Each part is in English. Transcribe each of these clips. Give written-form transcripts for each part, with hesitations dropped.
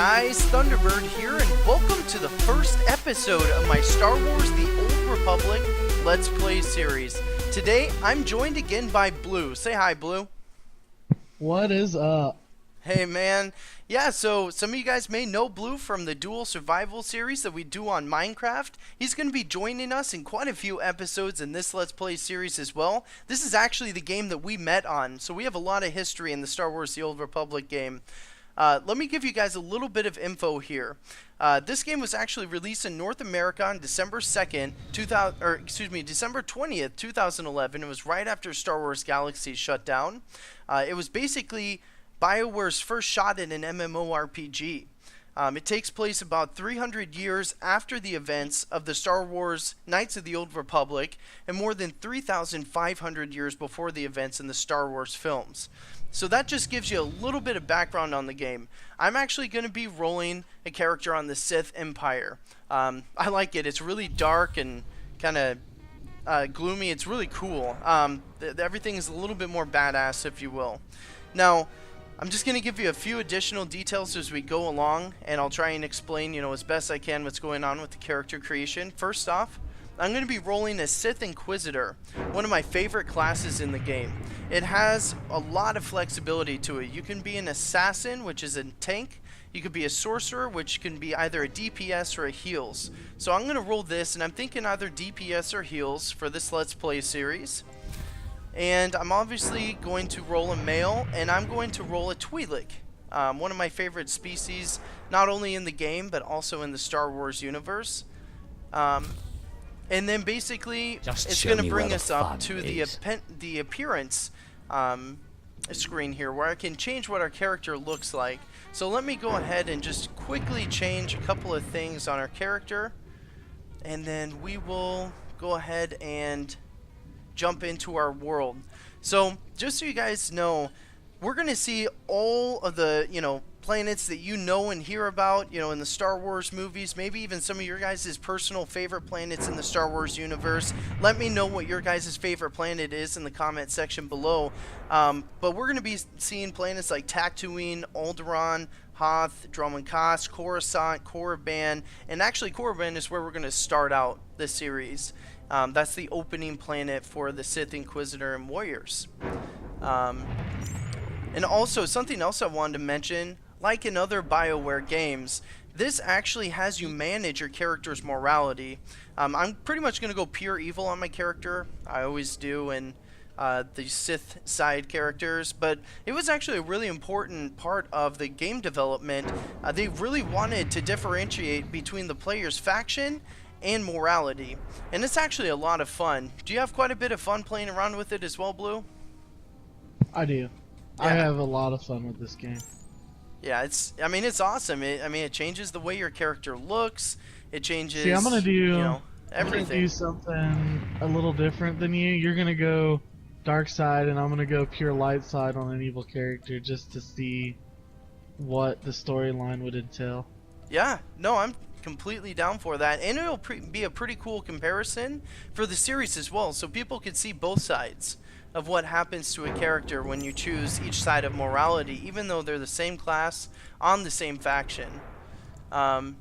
guys, Thunderbyrd here, and welcome to the first episode of my Star Wars The Old Republic Let's Play series. Today, I'm joined again by Blue. Say hi, Blue. What is up? Hey, man. Yeah, so some of you guys may know Blue from the Dual Survival series that we do on Minecraft. He's going to be joining us in quite a few episodes in this Let's Play series as well. This is actually the game that we met on, so we have a lot of history in the Star Wars The Old Republic game. Let me give you guys a little bit of info here. This game was actually released in North America on December 2nd, December 20th, 2011. It was right after Star Wars Galaxy shut down. It was basically BioWare's first shot at an MMORPG. It takes place about 300 years after the events of the Star Wars Knights of the Old Republic and more than 3,500 years before the events in the Star Wars films. So that just gives you a little bit of background on the game. I'm actually going to be rolling a character on the Sith Empire. I like it. It's really dark and kind of gloomy. It's really cool. Everything is a little bit more badass, if you will. Now, I'm just going to give you a few additional details as we go along, and I'll try and explain, as best I can what's going on with the character creation. First off, I'm going to be rolling a Sith Inquisitor, one of my favorite classes in the game. It has a lot of flexibility to it. You can be an assassin, which is a tank. You could be a sorcerer, which can be either a DPS or a heals. So I'm going to roll this, and I'm thinking either DPS or heals for this Let's Play series. And I'm obviously going to roll a male, and I'm going to roll a Twi'lek, one of my favorite species, not only in the game, but also in the Star Wars universe. And then basically, it's going to bring us up to the appearance screen here, where I can change what our character looks like. So let me go ahead and just quickly change a couple of things on our character, and then we will go ahead and jump into our world. So just so you guys know, we're going to see all of the, planets that you know and hear about, in the Star Wars movies, maybe even some of your guys' personal favorite planets in the Star Wars universe. Let me know what your guys' favorite planet is in the comment section below. But we're going to be seeing planets like Tatooine, Alderaan, Hoth, Dromund Kaas, Coruscant, Korriban, and actually Korriban is where we're going to start out this series. That's the opening planet for the Sith Inquisitor and Warriors. And also, something else I wanted to mention, like in other BioWare games, this actually has you manage your character's morality. I'm pretty much going to go pure evil on my character. I always do in the Sith side characters, but it was actually a really important part of the game development. They really wanted to differentiate between the player's faction and morality, and it's actually a lot of fun. Do you have quite a bit of fun playing around with it as well, Blue? I do. Yeah. I have a lot of fun with this game. Yeah, it's awesome. It changes the way your character looks. It changes. See, I'm gonna do everything. I'm gonna do something a little different than you. You're gonna go dark side, and I'm gonna go pure light side on an evil character, just to see what the storyline would entail. Yeah, no, I'm completely down for that, and it'll be a pretty cool comparison for the series as well, so people can see both sides of what happens to a character when you choose each side of morality, even though they're the same class on the same faction. I'm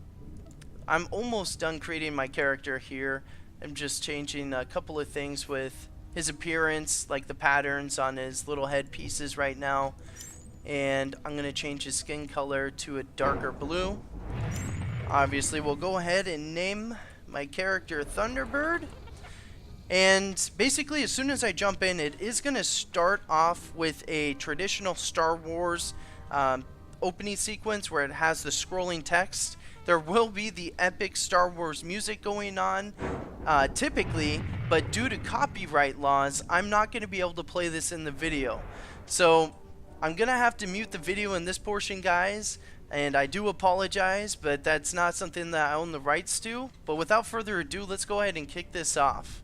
almost done creating my character here. I'm just changing a couple of things with his appearance, like the patterns on his little headpieces right now, and I'm going to change his skin color to a darker blue. Obviously, we'll go ahead and name my character Thunderbyrd. And basically, as soon as I jump in, it is going to start off with a traditional Star Wars opening sequence where it has the scrolling text. There will be the epic Star Wars music going on, typically, but due to copyright laws, I'm not going to be able to play this in the video. So I'm going to have to mute the video in this portion, guys. And I do apologize, but that's not something that I own the rights to. But without further ado, let's go ahead and kick this off.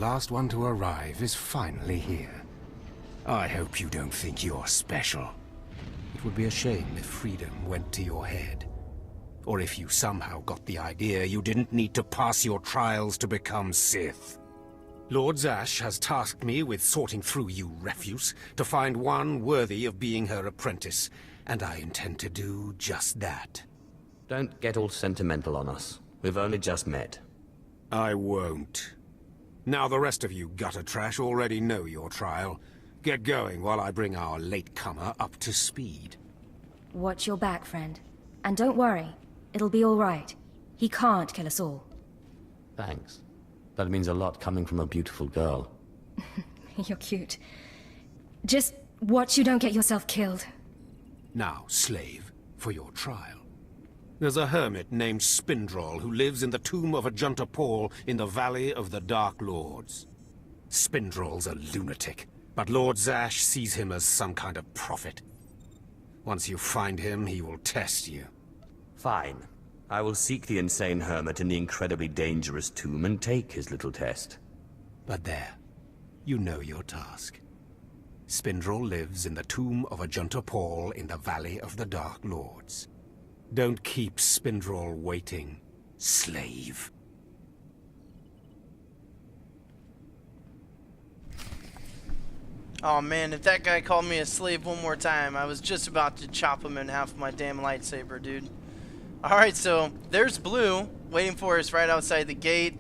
last one to arrive is finally here. I hope you don't think you're special. It would be a shame if freedom went to your head. Or if you somehow got the idea you didn't need to pass your trials to become Sith. Lord Zash has tasked me with sorting through you refuse to find one worthy of being her apprentice, and I intend to do just that. Don't get all sentimental on us. We've only just met. I won't. Now the rest of you gutter trash already know your trial. Get going while I bring our latecomer up to speed. Watch your back, friend. And don't worry. It'll be all right. He can't kill us all. Thanks. That means a lot coming from a beautiful girl. You're cute. Just watch you don't get yourself killed. Now, slave, for your trial. There's a hermit named Spindrol who lives in the tomb of Ajunta Pall in the Valley of the Dark Lords. Spindrol's a lunatic, but Lord Zash sees him as some kind of prophet. Once you find him, he will test you. Fine. I will seek the insane hermit in the incredibly dangerous tomb and take his little test. But there, you know your task. Spindrol lives in the tomb of Ajunta Pall in the Valley of the Dark Lords. Don't keep Spindrol waiting, slave. Oh man, if that guy called me a slave one more time, I was just about to chop him in half with my damn lightsaber, dude. Alright, so there's Blue waiting for us right outside the gate.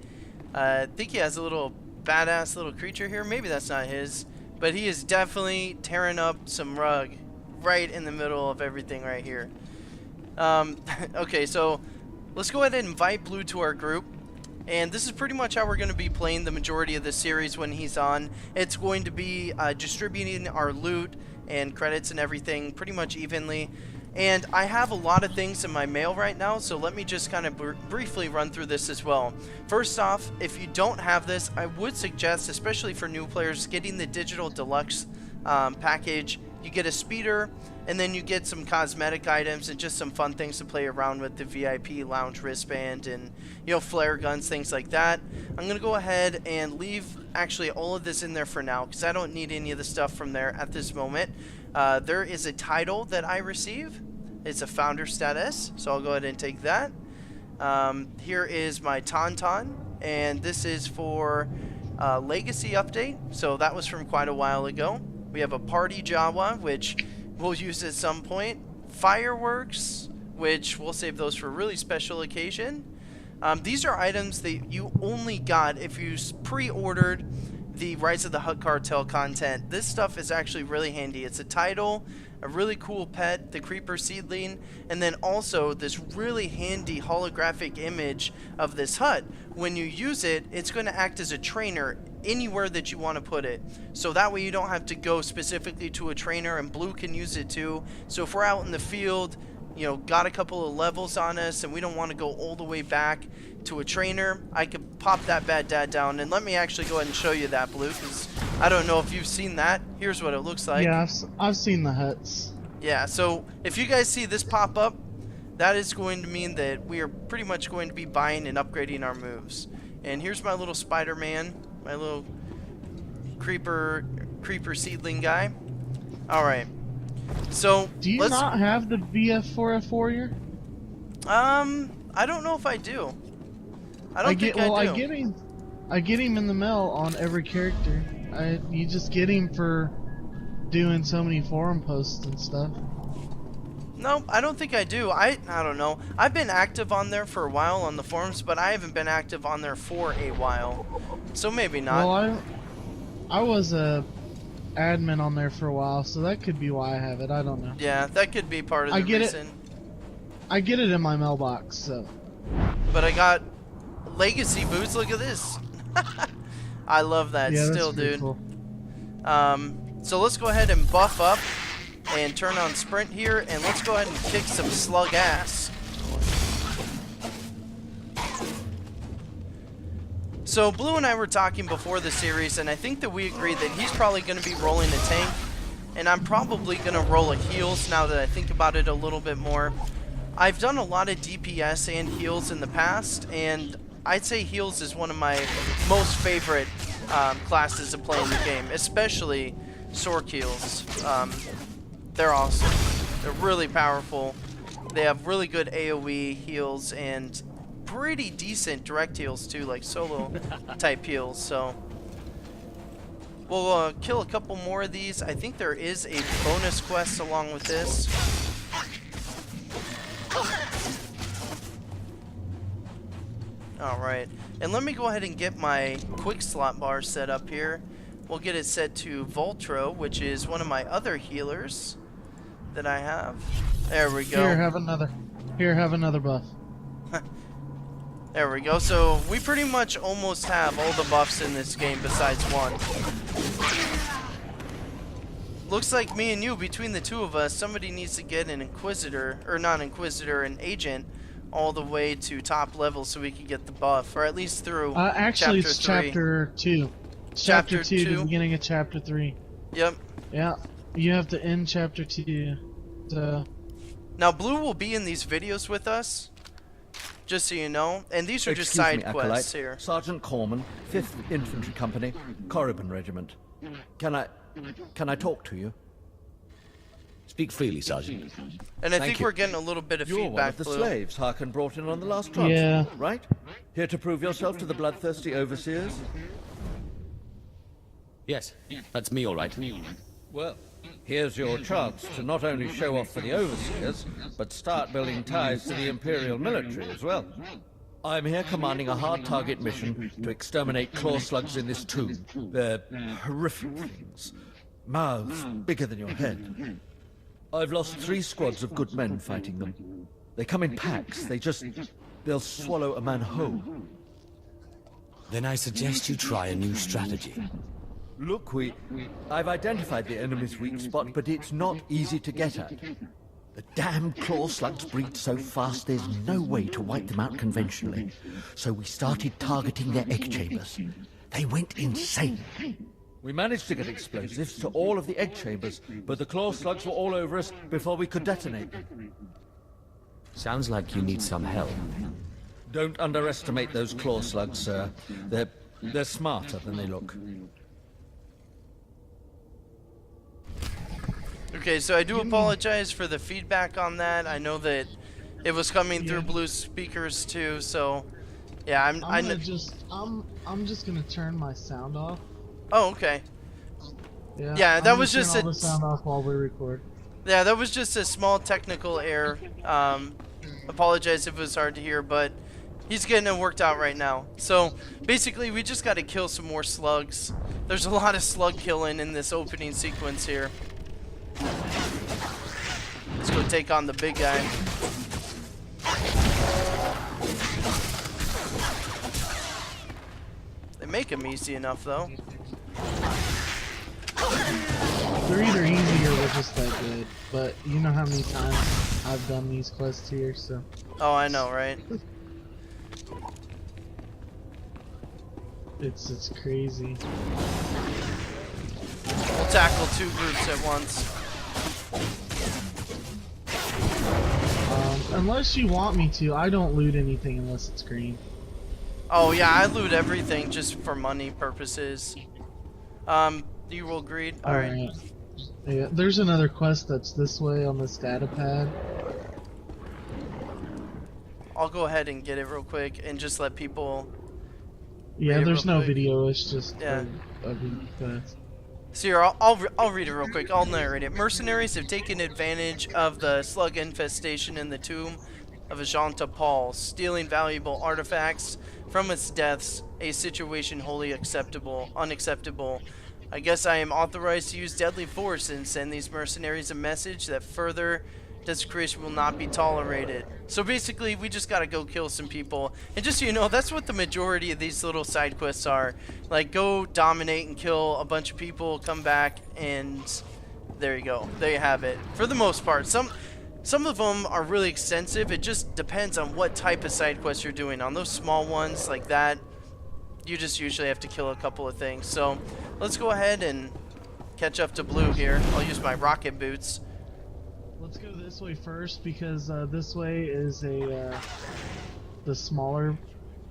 I think he has a little badass little creature here. Maybe that's not his. But he is definitely tearing up some rug right in the middle of everything right here. Okay, so let's go ahead and invite Blue to our group. And this is pretty much how we're going to be playing the majority of the series when he's on. It's going to be distributing our loot and credits and everything pretty much evenly. And I have a lot of things in my mail right now, so let me just kind of briefly run through this as well. First off, if you don't have this, I would suggest, especially for new players, getting the digital deluxe package. You get a speeder, and then you get some cosmetic items and just some fun things to play around with, the VIP lounge wristband and, you know, flare guns, things like that. I'm going to go ahead and leave actually all of this in there for now because I don't need any of the stuff from there at this moment. There is a title that I receive. It's a founder status, so I'll go ahead and take that. Here is my Tauntaun, and this is for Legacy update, so that was from quite a while ago. We have a Party Jawa, which we'll use at some point. Fireworks, which we'll save those for a really special occasion. These are items that you only got if you pre-ordered the Rise of the Hutt Cartel content. This stuff is actually really handy. It's a title, a really cool pet, the Creeper Seedling, and then also this really handy holographic image of this hut. When you use it, it's going to act as a trainer anywhere that you want to put it. So that way you don't have to go specifically to a trainer, and Blue can use it too. So if we're out in the field, you know, got a couple of levels on us and we don't want to go all the way back to a trainer, I could pop that bad dad down. And let me actually go ahead and show you that, Blue, because I don't know if you've seen that. Here's what it looks like. Yeah, I've seen the huts. Yeah, so if you guys see this pop up, that is going to mean that we are pretty much going to be buying and upgrading our moves. And here's my little Spider-Man, my little creeper seedling guy. Alright. So do you not have the VF4F Warrior? I don't know if I do. I do. I get him in the mail on every character. You just get him for doing so many forum posts and stuff. No, I don't think I do. I don't know. I've been active on there for a while on the forums, but I haven't been active on there for a while. So maybe not. Well, I was a admin on there for a while, so that could be why I have it. I don't know. Yeah, that could be part of the reason. I get it in my mailbox, so. But I got Legacy boots. Look at this. I love that still, dude. Cool. So let's go ahead and buff up and turn on sprint here, and let's go ahead and kick some slug ass. So Blue and I were talking before the series, and I think that we agreed that he's probably going to be rolling a tank, and I'm probably going to roll a heals now that I think about it a little bit more. I've done a lot of DPS and heals in the past, and I'd say heals is one of my most favorite classes to play in the game, especially sword heals. They're awesome. They're really powerful. They have really good AoE heals and pretty decent direct heals too, like solo type heals. So we'll kill a couple more of these. I think there is a bonus quest along with this. Alright, and let me go ahead and get my quick slot bar set up here. We'll get it set to Voltro, which is one of my other healers that I have. There we go. Here, have another. Here, have another buff. There we go. So we pretty much almost have all the buffs in this game besides one. Looks like me and you, between the two of us, somebody needs to get an Inquisitor, or not Inquisitor, an Agent, all the way to top level so we can get the buff, or at least through Actually, chapter it's 3. chapter 2. Chapter 2, the 2? beginning of chapter 3. Yep. Yeah, you have to end chapter 2. So. Now, Blue will be in these videos with us, just so you know, and these are just Excuse side me, quests Acolyte. here. Sergeant Corman, 5th Infantry Company, Korriban Regiment. Can I talk to you? Speak freely, Sergeant. And I Thank think you. we're getting a little bit of You're one feedback, of the Blue. slaves Harkin brought in on the last transport, Yeah. right? Here to prove yourself to the bloodthirsty overseers? Yes, that's me, all right. Well, here's your chance to not only show off for the overseers, but start building ties to the Imperial military as well. I'm here commanding a hard target mission to exterminate claw slugs in this tomb. They're horrific things. Mouths bigger than your head. I've lost 3 squads of good men fighting them. They come in packs. They'll swallow a man whole. Then I suggest you try a new strategy. Look, I've identified the enemy's weak spot, but it's not easy to get at. The damn claw slugs breed so fast there's no way to wipe them out conventionally. So we started targeting their egg chambers. They went insane. We managed to get explosives to all of the egg chambers, but the claw slugs were all over us before we could detonate them. Sounds like you need some help. Don't underestimate those claw slugs, sir. They're smarter than they look. Okay, so I do apologize for the feedback on that. I know that it was coming through Blue speakers too, so yeah, I'm just gonna turn my sound off. Oh, okay. Yeah, that I'm was gonna just turn all the sound off while we record. Yeah, that was just a small technical error. Apologize if it was hard to hear, but he's getting it worked out right now. So basically, we just got to kill some more slugs. There's a lot of slug killing in this opening sequence here. Let's go take on the big guy. They make him easy enough, though. They're either easy or they're just that good. But you know how many times I've done these quests here, so. Oh, I know, right? It's crazy. We'll tackle 2 groups at once. Unless you want me to, I don't loot anything unless it's green. Oh yeah, I loot everything just for money purposes. You will greed? Alright. Yeah, there's another quest that's this way on this data pad. I'll go ahead and get it real quick and just let people... Yeah, read it there's real no quick. video, it's just Yeah. a quest. So here, I'll read it real quick. I'll narrate it. Mercenaries have taken advantage of the slug infestation in the tomb of Ajunta Pall, stealing valuable artifacts from its deaths, a situation wholly unacceptable. I guess I am authorized to use deadly force and send these mercenaries a message that further desecration will not be tolerated. So basically, we just gotta go kill some people. And just so you know, that's what the majority of these little side quests are. Like, go dominate and kill a bunch of people, come back, and there you go. There you have it. For the most part. Some of them are really extensive. It just depends on what type of side quest you're doing. On those small ones like that, you just usually have to kill a couple of things. So let's go ahead and catch up to Blue here. I'll use my rocket boots. Let's go this way first because this way is the smaller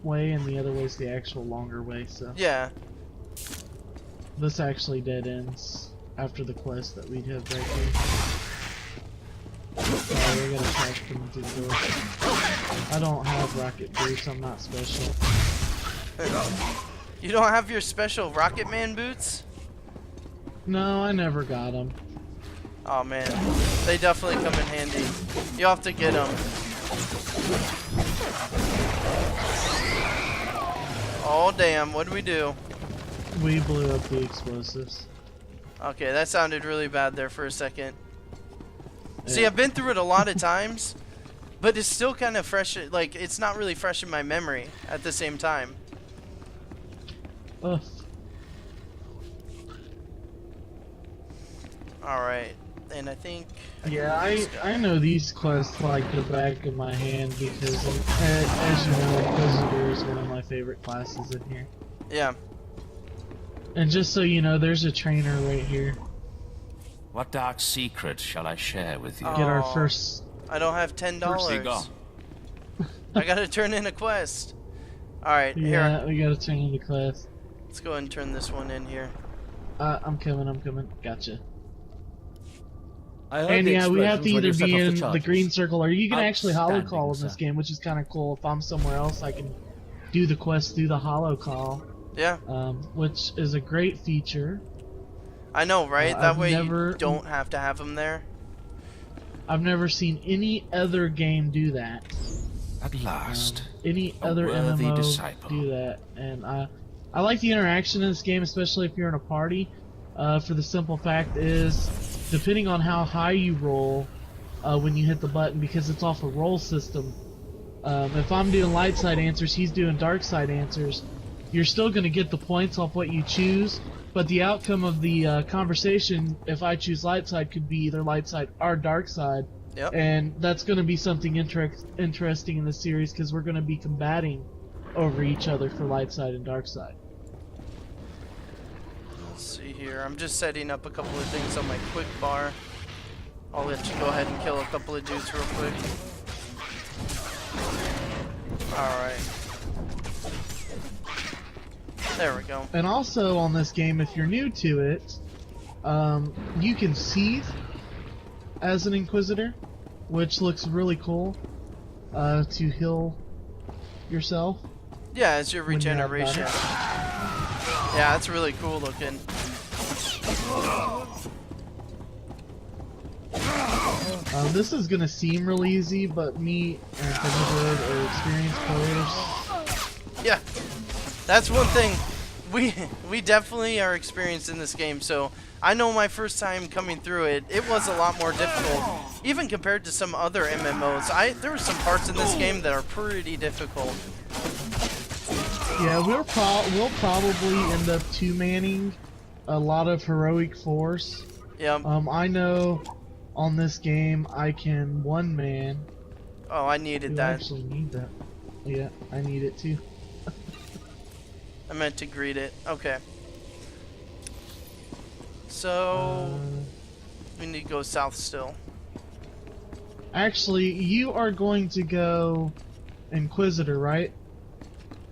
way and the other way is the actual longer way. So Yeah. this actually dead ends after the quest that we'd have right here. Sorry, I gotta track them to the door. I don't have rocket boots, I'm not special. You don't have your special Rocket Man boots? No, I never got them. Oh man, they definitely come in handy. You'll have to get them. Oh damn, what do we do? We blew up the explosives. Okay, that sounded really bad there for a second. See, I've been through it a lot of times, but it's still kind of fresh, like, it's not really fresh in my memory at the same time. Ugh. Alright, and I think... Yeah, I know these quests like the back of my hand because, as you know, Inquisitor is one of my favorite classes in here. Yeah. And just so you know, there's a trainer right here. What dark secret shall I share with you? Get our first... I don't have $10. I gotta turn in a quest. Alright, Yeah, here. we gotta turn into class. Let's go ahead and turn this one in here. I'm coming. Gotcha. I heard And the yeah, we have to explosions when either you be set off in the charges. green circle, or you can actually hollow Outstanding, call in this sir. game, which is kind of cool. If I'm somewhere else, I can do the quest through the hollow call, Yeah, which is a great feature. I know, right? That I've way never- you don't have to have them there. I've never seen any other game do that. At last. Any A other worthy MMO disciple. do that, and I like the interaction in this game, especially if you're in a party. For the simple fact is, depending on how high you roll when you hit the button, because it's off a roll system. If I'm doing light side answers, he's doing dark side answers. You're still going to get the points off what you choose, but the outcome of the conversation, if I choose light side, could be either light side or dark side. Yep. And that's going to be something interesting in the series, because we're going to be combating over each other for light side and dark side. Let's see here. I'm just setting up a couple of things on my quick bar. I'll let you go ahead and kill a couple of dudes real quick. Alright. There we go. And also on this game, if you're new to it, you can seethe as an Inquisitor, which looks really cool to heal yourself. Yeah, it's your When you have regeneration. that. Yeah, it's really cool looking. This is gonna seem real easy, but me and Thunderbyrd are experienced players. Yeah, that's one thing. We definitely are experienced in this game, so I know my first time coming through it, it was a lot more difficult, even compared to some other MMOs. There were some parts in this game that are pretty difficult. Yeah, we'll probably end up two-manning a lot of heroic force. Yeah. I know on this game I can one-man. Oh, I needed You that. actually need that. Yeah, I need it too. I meant to greet it. Okay. So we need to go south still. Actually, you are going to go Inquisitor, right?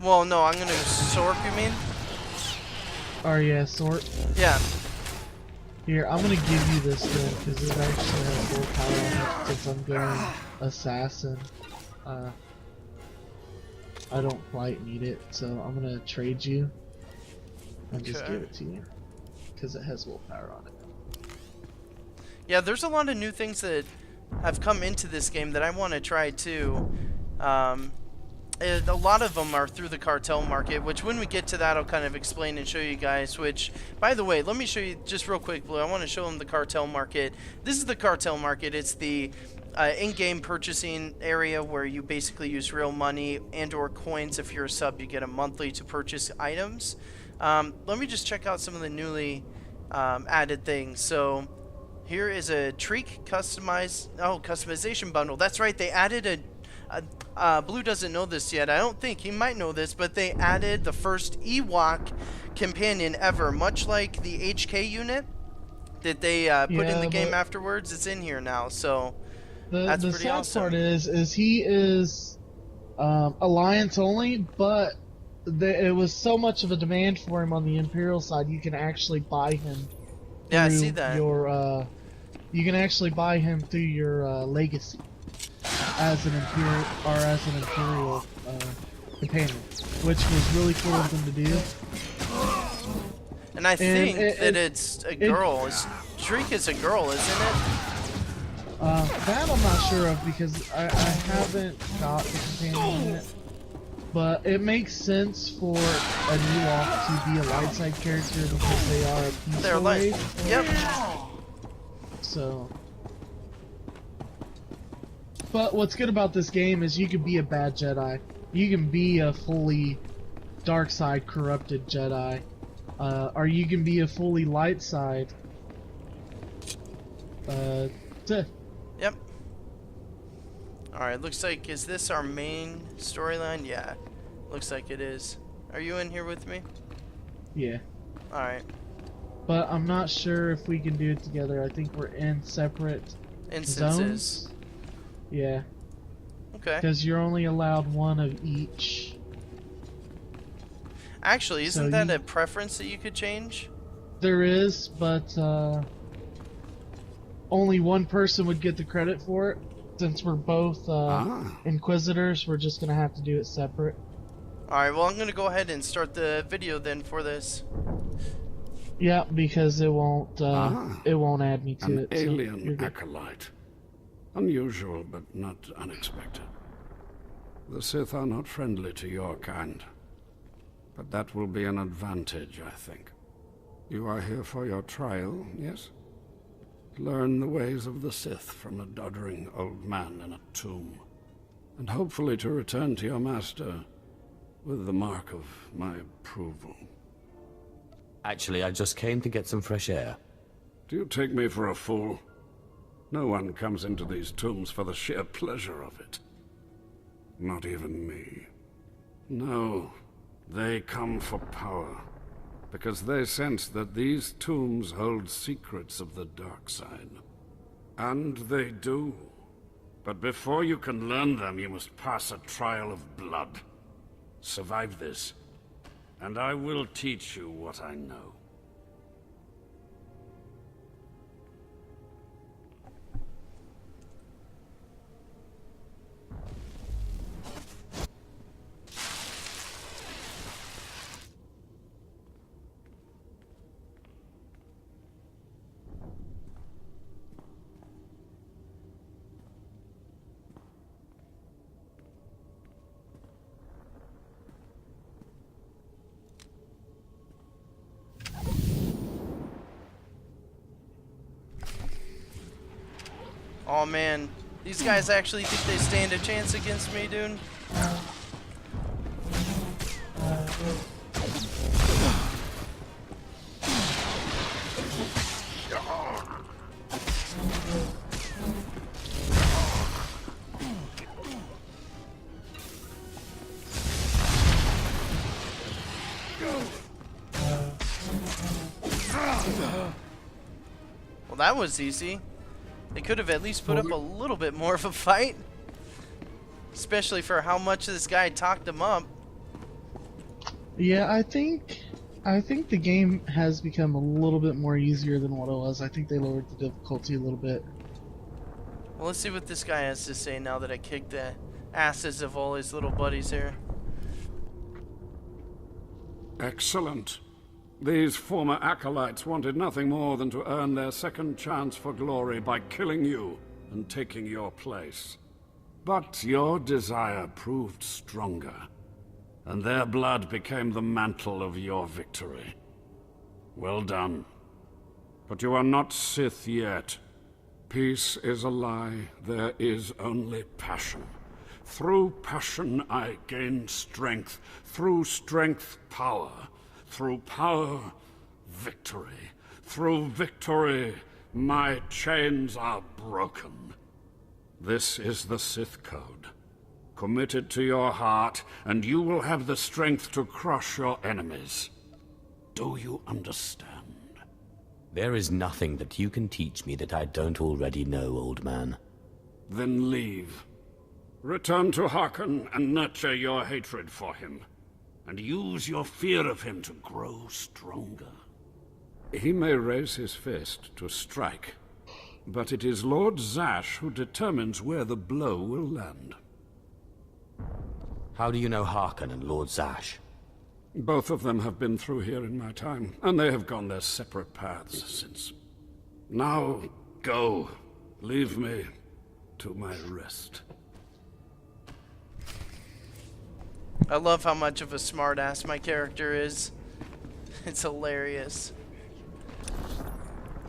Well, no, I'm gonna go Sork, you mean? Or yeah, Sort. Yeah. Here, I'm gonna give you this then, because it actually has full power on it, since I'm going Assassin. I don't quite need it, so I'm gonna trade you and just Okay. give it to you, because it has willpower on it. Yeah, there's a lot of new things that have come into this game that I want to try too. A lot of them are through the cartel market, which when we get to that I'll kind of explain and show you guys, which, by the way, let me show you just real quick, Blue. I want to show them the cartel market. This is the cartel market. It's the in-game purchasing area where you basically use real money and or coins. If you're a sub, you get a monthly to purchase items. Let me just check out some of the newly added things. So here is a Treek customization bundle. That's right, they added Blue doesn't know this yet. I don't think he might know this, but they added the first Ewok companion ever, much like the HK unit that they put in the game afterwards. It's in here now, so that's the pretty sad awesome. part is he is Alliance only, but it was so much of a demand for him on the Imperial side, you can actually buy him. Yeah, I through see that. You can actually buy him through your legacy as an Imperial companion, which was really cool of them to do. And I think that it's a girl. Shriek is a girl, isn't it? That I'm not sure of because I haven't got the companion yet. But it makes sense for a new Walk to be a light side character because they are a peaceful They're light. race. Yep. So. But what's good about this game is you can be a bad Jedi. You can be a fully dark side corrupted Jedi. Or you can be a fully light side Sith. Yep. Alright, looks like, is this our main storyline? Yeah, looks like it is. Are you in here with me? Yeah. Alright. But I'm not sure if we can do it together. I think we're in separate Instances. zones. Yeah. Okay. Because you're only allowed one of each. Actually, isn't So that you- a preference that you could change? There is, but only one person would get the credit for it. Since we're both Inquisitors, we're just gonna have to do it separate. Alright, well I'm gonna go ahead and start the video then for this. Yeah, because it won't add me to An it. so you're alien good. acolyte. Unusual, but not unexpected. The Sith are not friendly to your kind. But that will be an advantage, I think. You are here for your trial, yes? Learn the ways of the Sith from a doddering old man in a tomb. And hopefully to return to your master with the mark of my approval. Actually, I just came to get some fresh air. Do you take me for a fool? No one comes into these tombs for the sheer pleasure of it. Not even me. No, they come for power. Because they sense that these tombs hold secrets of the dark side. And they do. But before you can learn them, you must pass a trial of blood. Survive this, and I will teach you what I know. Oh man, these guys actually think they stand a chance against me, dude? Well, that was easy. They could have at least put up a little bit more of a fight. Especially for how much this guy talked them up. Yeah, I think the game has become a little bit more easier than what it was. I think they lowered the difficulty a little bit. Well, let's see what this guy has to say now that I kicked the asses of all his little buddies here. Excellent. These former acolytes wanted nothing more than to earn their second chance for glory by killing you and taking your place. But your desire proved stronger, and their blood became the mantle of your victory. Well done. But you are not Sith yet. Peace is a lie. There is only passion. Through passion I gain strength. Through strength, power. Through power, victory. Through victory, my chains are broken. This is the Sith Code. Commit it to your heart, and you will have the strength to crush your enemies. Do you understand? There is nothing that you can teach me that I don't already know, old man. Then leave. Return to Harkon and nurture your hatred for him. and use your fear of him to grow stronger. He may raise his fist to strike, but it is Lord Zash who determines where the blow will land. How do you know Harkon and Lord Zash? Both of them have been through here in my time, and they have gone their separate paths since. Now, go. Leave me to my rest. I love how much of a smartass my character is. It's hilarious.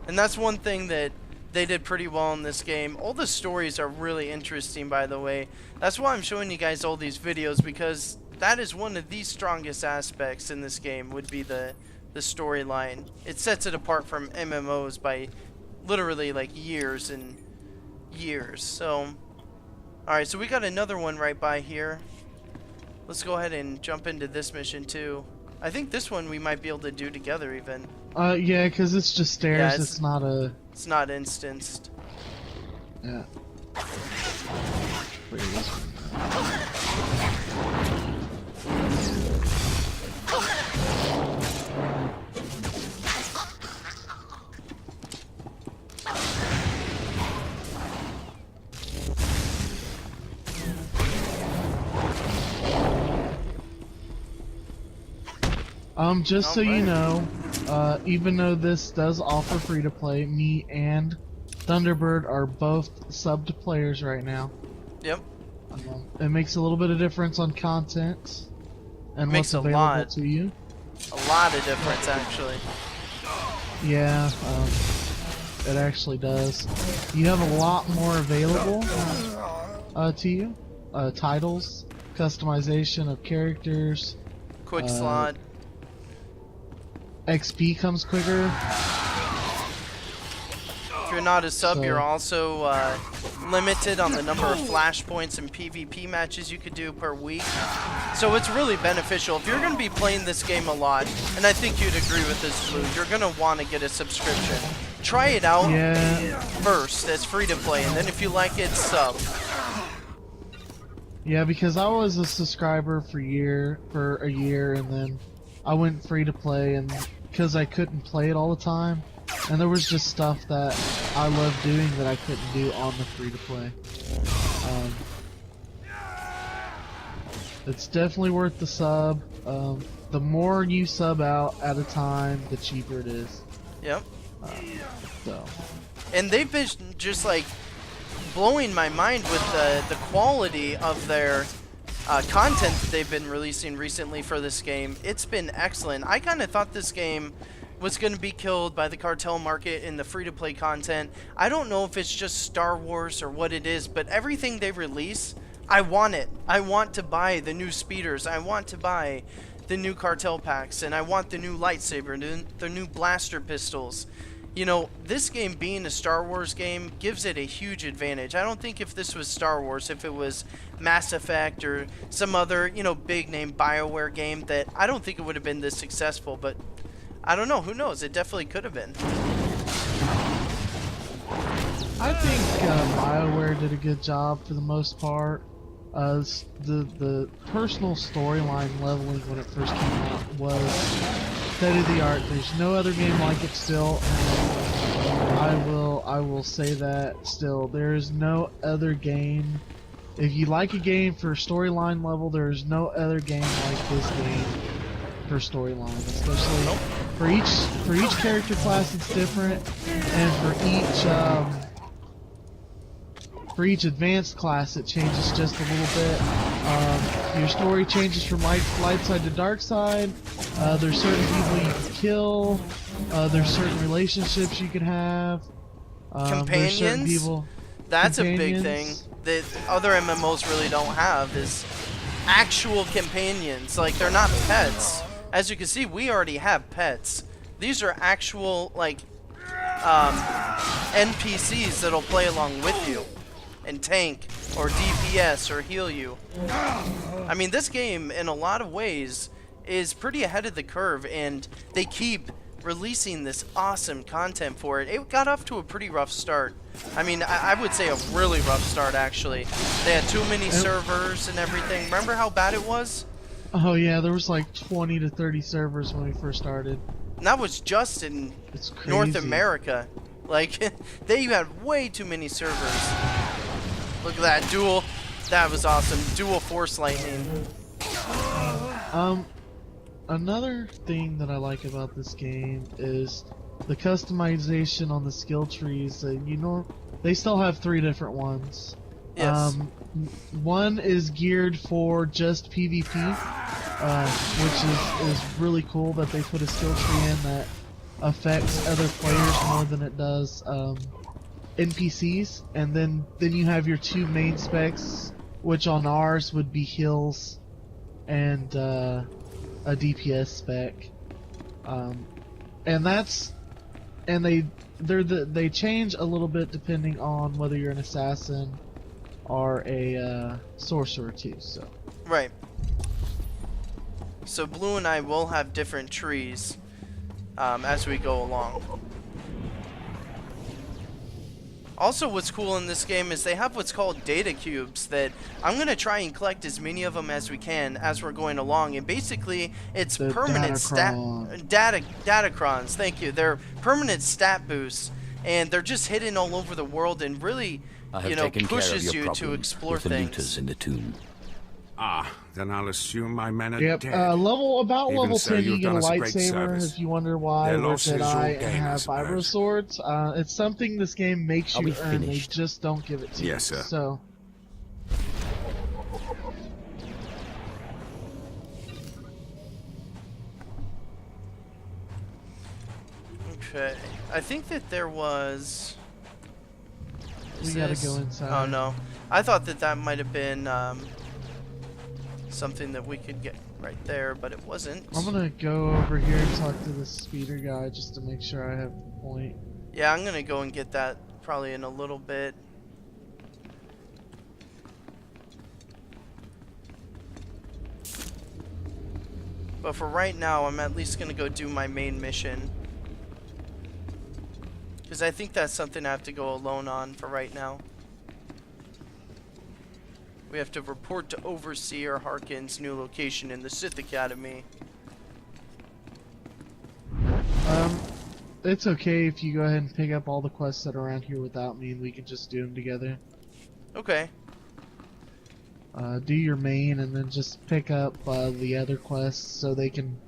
And that's one thing that they did pretty well in this game. All the stories are really interesting, by the way. That's why I'm showing you guys all these videos, because that is one of the strongest aspects in this game, would be the storyline. It sets it apart from MMOs by literally like years and years. So, alright, so we got another one right by here. Let's go ahead and jump into this mission too. I think this one we might be able to do together even. Yeah, because it's just stairs. Yeah, it's not a. It's not instanced. Yeah. Where is this one? Just so you know, even though this does offer free to play, me and Thunderbyrd are both subbed players right now. Yep. It makes a little bit of difference on content and Makes what's a available lot. to you. A lot of difference, actually. Yeah, it actually does. You have a lot more available to you. Titles, customization of characters. Quick slot. XP comes quicker. If you're not a sub, So- you're also limited on the number of flashpoints and PvP matches you could do per week. So it's really beneficial. If you're going to be playing this game a lot, and I think you'd agree with this, Blue, you're going to want to get a subscription. Try it out first as free to play, and then if you like it, sub. Yeah, because I was a subscriber for a year, and then I went free to play, and because I couldn't play it all the time, and there was just stuff that I loved doing that I couldn't do on the free to play. It's definitely worth the sub. The more you sub out at a time, the cheaper it is. Yep. So. And they've been just like blowing my mind with the quality of their content that they've been releasing recently for this game. It's been excellent. I kind of thought this game was going to be killed by the cartel market and the free-to-play content. I don't know if it's just Star Wars or what it is, but everything they release, I want it. I want to buy the new speeders. I want to buy the new cartel packs, and I want the new lightsaber, the new blaster pistols. You know, this game being a Star Wars game gives it a huge advantage. I don't think if this was Star Wars, if it was Mass Effect or some other, you know, big name BioWare game, that I don't think it would have been this successful, but I don't know, who knows, it definitely could have been. I think BioWare did a good job for the most part. The personal storyline leveling when it first came out was state of the art. There's no other game like it still. And I will say that still. There is no other game. If you like a game for storyline level, there is no other game like this game for storyline, especially for each character class. It's different, and for each advanced class it changes just a little bit. Your story changes from light side to dark side. There's certain people you can kill. There's certain relationships you can have. There's certain people, that's a big thing that other MMOs really don't have, is actual companions. Like, they're not pets. As you can see, we already have pets. These are actual, like, NPCs that'll play along with you and tank or DPS or heal you. I mean, this game in a lot of ways is pretty ahead of the curve, and they keep releasing this awesome content for it. It got off to a pretty rough start. I mean, I would say a really rough start, actually. They had too many servers and everything. Remember how bad it was? Oh yeah, there was like 20 to 30 servers when we first started. And that was just in It's crazy. North America. Like, they had way too many servers. Look at that duel. That was awesome. Dual Force Lightning. Another thing that I like about this game is the customization on the skill trees. You know, they still have 3 different ones. Yes. One is geared for just PvP, which is really cool that they put a skill tree in that affects other players more than it does NPCs. And then you have your 2 main specs, which on ours would be heals and a DPS spec. And they change a little bit depending on whether you're an assassin or a sorcerer too. So Right. So Blue and I will have different trees as we go along. Also, what's cool in this game is they have what's called data cubes that I'm going to try and collect as many of them as we can as we're going along. And basically, it's The permanent datacrons. Thank you. They're permanent stat boosts, and they're just hidden all over the world and really, I have you know, taken care of pushes your you to problem explore with the things. looters in the tomb. Ah, then I'll assume my men are yep, dead. level Even so, 10 you you've get a done us a great lightsaber. service. If you wonder why Their we're losses will Jedi gain, and I have suppose. vibro swords, it's something this game makes Are you we earn. They finished? just don't give it to you. Yes, sir. So Okay. I think that there was... we gotta go inside. Oh no. I thought that that might have been something that we could get right there, but it wasn't. I'm gonna go over here and talk to the speeder guy just to make sure I have the point. Yeah, I'm gonna go and get that probably in a little bit. But for right now, I'm at least gonna go do my main mission. Because I think that's something I have to go alone on for right now. We have to report to Overseer Harkin's new location in the Sith Academy. It's okay if you go ahead and pick up all the quests that are around here without me, and we can just do them together. Okay. Do your main, and then just pick up the other quests so they can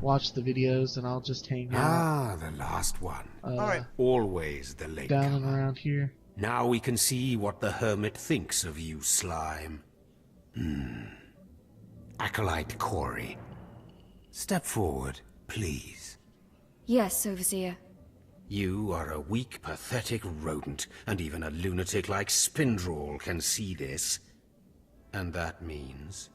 watch the videos, and I'll just hang out. Ah, the last one. Alright. Always the late Down and comer. around here. Now we can see what the hermit thinks of you, slime. Acolyte Corey. Step forward, please. Yes, Overseer. You are a weak, pathetic rodent, and even a lunatic like Spindrel can see this. And that means...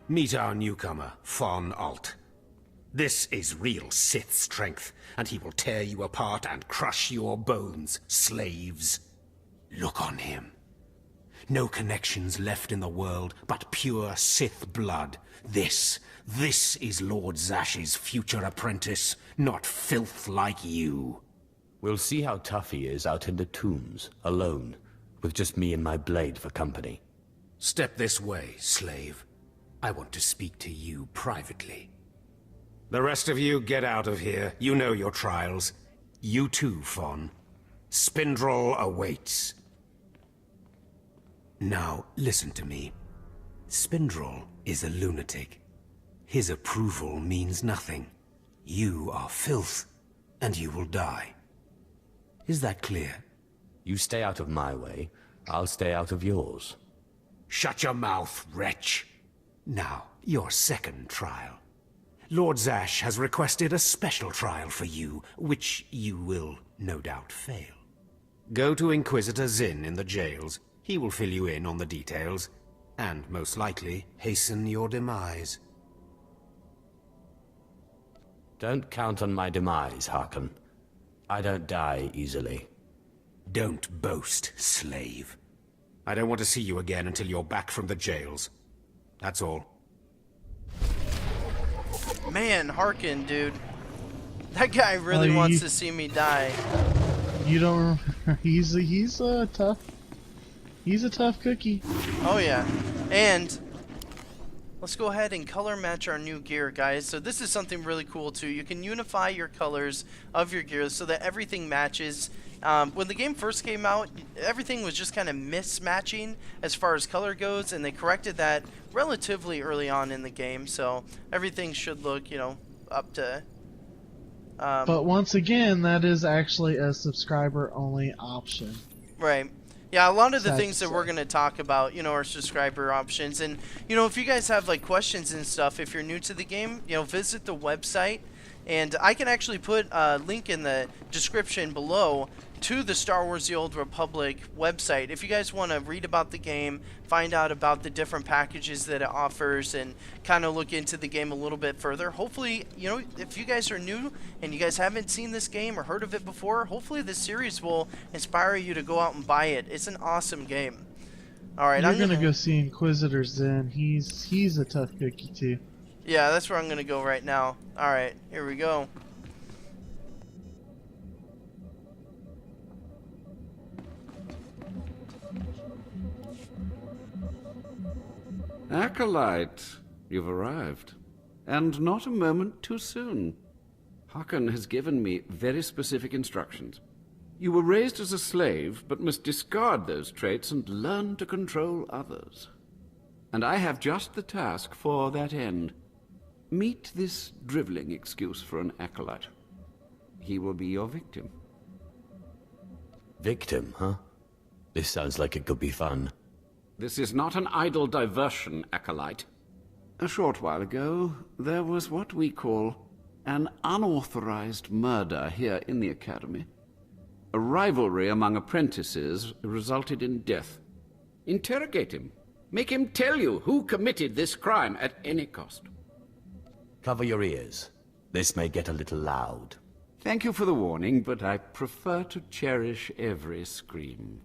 Meet our newcomer, Von Alt. This is real Sith strength, and he will tear you apart and crush your bones, slaves. Look on him. No connections left in the world, but pure Sith blood. This is Lord Zash's future apprentice, not filth like you. We'll see how tough he is out in the tombs, alone, with just me and my blade for company. Step this way, slave. I want to speak to you privately. The rest of you get out of here. You know your trials. You too, Fawn. Spindrel awaits. Now, listen to me. Spindrel is a lunatic. His approval means nothing. You are filth, and you will die. Is that clear? You stay out of my way, I'll stay out of yours. Shut your mouth, wretch. Now, your second trial. Lord Zash has requested a special trial for you, which you will no doubt fail. Go to Inquisitor Zinn in the jails. He will fill you in on the details, and most likely hasten your demise. Don't count on my demise, Harkin. I don't die easily. Don't boast, slave. I don't want to see you again until you're back from the jails. That's all. Man, Harkin, dude. That guy really wants to see me die. You don't. He's a tough. He's a tough cookie. Oh yeah, and let's go ahead and color match our new gear, guys. So this is something really cool too. You can unify your colors of your gear so that everything matches. When the game first came out, everything was just kind of mismatching as far as color goes, and they corrected that relatively early on in the game. So everything should look, you know, up to. But once again, that is actually a subscriber-only option. Right. Yeah, a lot of the Sad things to that say. we're going to talk about, you know, are subscriber options. And, you know, if you guys have, like, questions and stuff, if you're new to the game, you know, visit the website. And I can actually put a link in the description below to the Star Wars The Old Republic website. If you guys want to read about the game, find out about the different packages that it offers, and kind of look into the game a little bit further. Hopefully, you know, if you guys are new and you guys haven't seen this game or heard of it before, hopefully this series will inspire you to go out and buy it. It's an awesome game. Alright, You're gonna go see Inquisitor Zen. He's a tough cookie too. Yeah, that's where I'm going to go right now. Alright, here we go. Acolyte, you've arrived. And not a moment too soon. Hakan has given me very specific instructions. You were raised as a slave, but must discard those traits and learn to control others. And I have just the task for that end. Meet this driveling excuse for an acolyte. He will be your victim. Victim, huh? This sounds like it could be fun. This is not an idle diversion, acolyte. A short while ago, there was what we call an unauthorized murder here in the Academy. A rivalry among apprentices resulted in death. Interrogate him. Make him tell you who committed this crime at any cost. Cover your ears. This may get a little loud. Thank you for the warning, but I prefer to cherish every scream.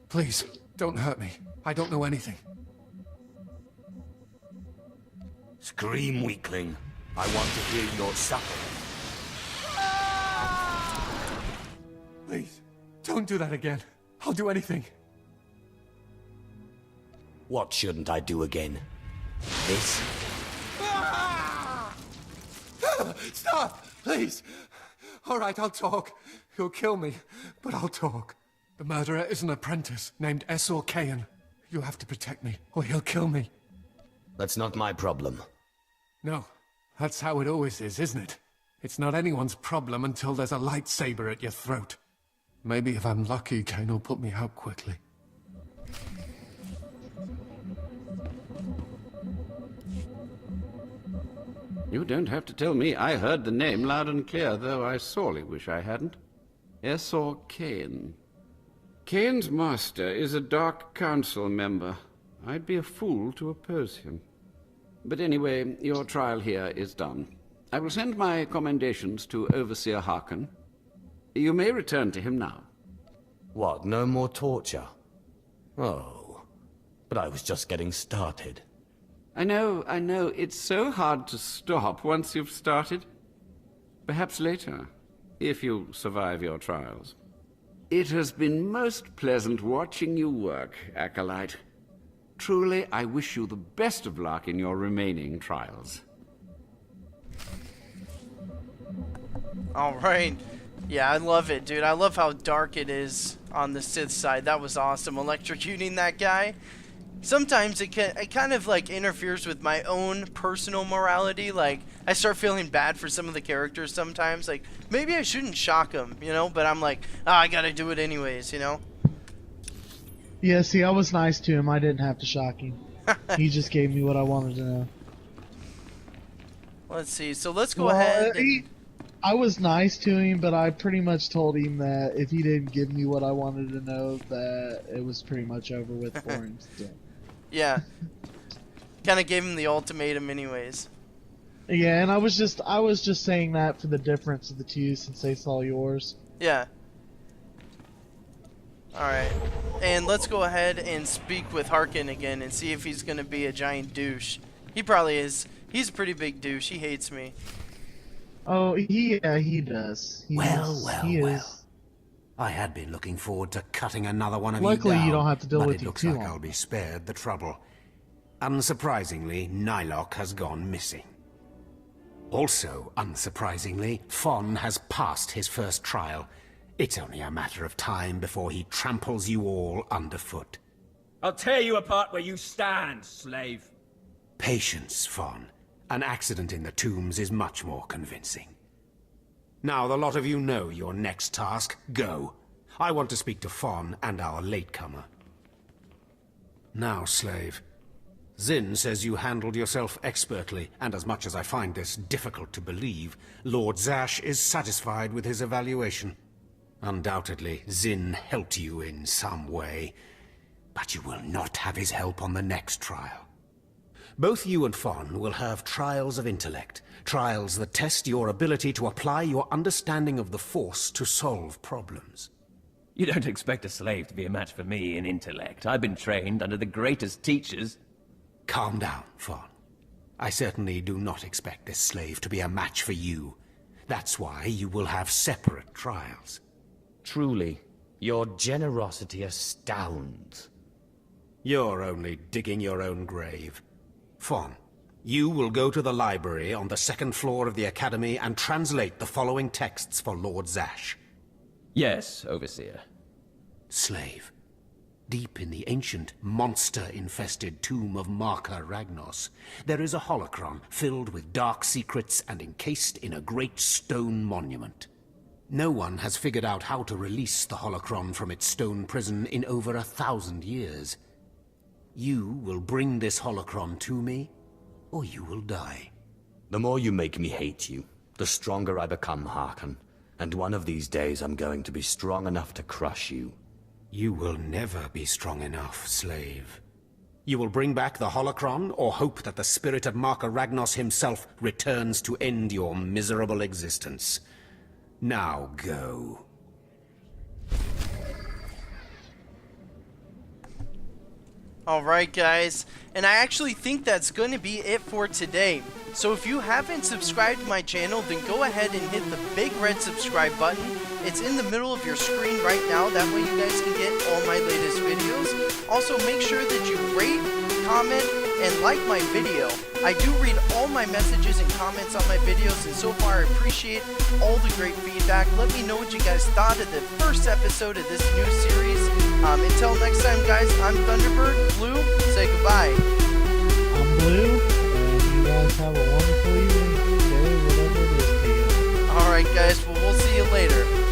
Please, don't hurt me. I don't know anything. Scream, weakling. I want to hear your suffering. Please, don't do that again. I'll do anything. What shouldn't I do again? This? Stop! Please! All right, I'll talk. He'll kill me, but I'll talk. The murderer is an apprentice named S1E1. You'll have to protect me, or he'll kill me. That's not my problem. No, that's how it always is, isn't it? It's not anyone's problem until there's a lightsaber at your throat. Maybe if I'm lucky, Kane will put me out quickly. You don't have to tell me. I heard the name loud and clear, though I sorely wish I hadn't. S1E1. Kane's master is a Dark Council member. I'd be a fool to oppose him. But anyway, your trial here is done. I will send my commendations to Overseer Hakan. You may return to him now. What, no more torture? Oh, but I was just getting started. I know. It's so hard to stop once you've started. Perhaps later, if you survive your trials. It has been most pleasant watching you work, Acolyte. Truly, I wish you the best of luck in your remaining trials. Alright. Yeah, I love it, dude. I love how dark it is on the Sith side. That was awesome. Electrocuting that guy. Sometimes it kind of like interferes with my own personal morality. Like, I start feeling bad for some of the characters sometimes. Like, maybe I shouldn't shock them, you know? But I'm like, I gotta do it anyways, you know? Yeah, see, I was nice to him. I didn't have to shock him. He just gave me what I wanted to know. Let's see. So let's go ahead and... I was nice to him, but I pretty much told him that if he didn't give me what I wanted to know, that it was pretty much over with for him. So. Yeah. Kind of gave him the ultimatum anyways. Yeah, and I was just saying that for the difference of the two since they saw yours. Yeah. Alright. And let's go ahead and speak with Harkin again and see if he's going to be a giant douche. He probably is. He's a pretty big douche. He hates me. Oh, he does. Well. I had been looking forward to cutting another one of Luckily, you down, you don't have to deal but with it you looks too like long. I'll be spared the trouble. Unsurprisingly, Nylock has gone missing. Also, unsurprisingly, Fon has passed his first trial. It's only a matter of time before he tramples you all underfoot. I'll tear you apart where you stand, slave. Patience, Fon. An accident in the tombs is much more convincing. Now, the lot of you know your next task. Go. I want to speak to Fon and our latecomer. Now, slave. Zin says you handled yourself expertly, and as much as I find this difficult to believe, Lord Zash is satisfied with his evaluation. Undoubtedly, Zin helped you in some way, but you will not have his help on the next trial. Both you and Fon will have trials of intellect, trials that test your ability to apply your understanding of the Force to solve problems. You don't expect a slave to be a match for me in intellect. I've been trained under the greatest teachers. Calm down, Fon. I certainly do not expect this slave to be a match for you. That's why you will have separate trials. Truly, your generosity astounds. You're only digging your own grave. Fon, you will go to the library on the second floor of the Academy and translate the following texts for Lord Zash. Yes, Overseer. Slave, deep in the ancient, monster-infested tomb of Marka Ragnos, there is a holocron filled with dark secrets and encased in a great stone monument. No one has figured out how to release the holocron from its stone prison in over 1,000 years. You will bring this holocron to me, or you will die. The more you make me hate you, the stronger I become, Harkin. And one of these days I'm going to be strong enough to crush you. You will never be strong enough, slave. You will bring back the holocron, or hope that the spirit of Marka Ragnos himself returns to end your miserable existence. Now go. Alright guys, and I actually think that's going to be it for today. So if you haven't subscribed to my channel, then go ahead and hit the big red subscribe button. It's in the middle of your screen right now, that way you guys can get all my latest videos. Also make sure that you rate, comment, and like my video. I do read all my messages and comments on my videos, and so far I appreciate all the great feedback. Let me know what you guys thought of the first episode of this new series. Until next time guys, I'm Thunderbyrd. Blue, say goodbye. I'm Blue, and you guys have a wonderful evening, day, whatever it is to you. Alright guys, well we'll see you later.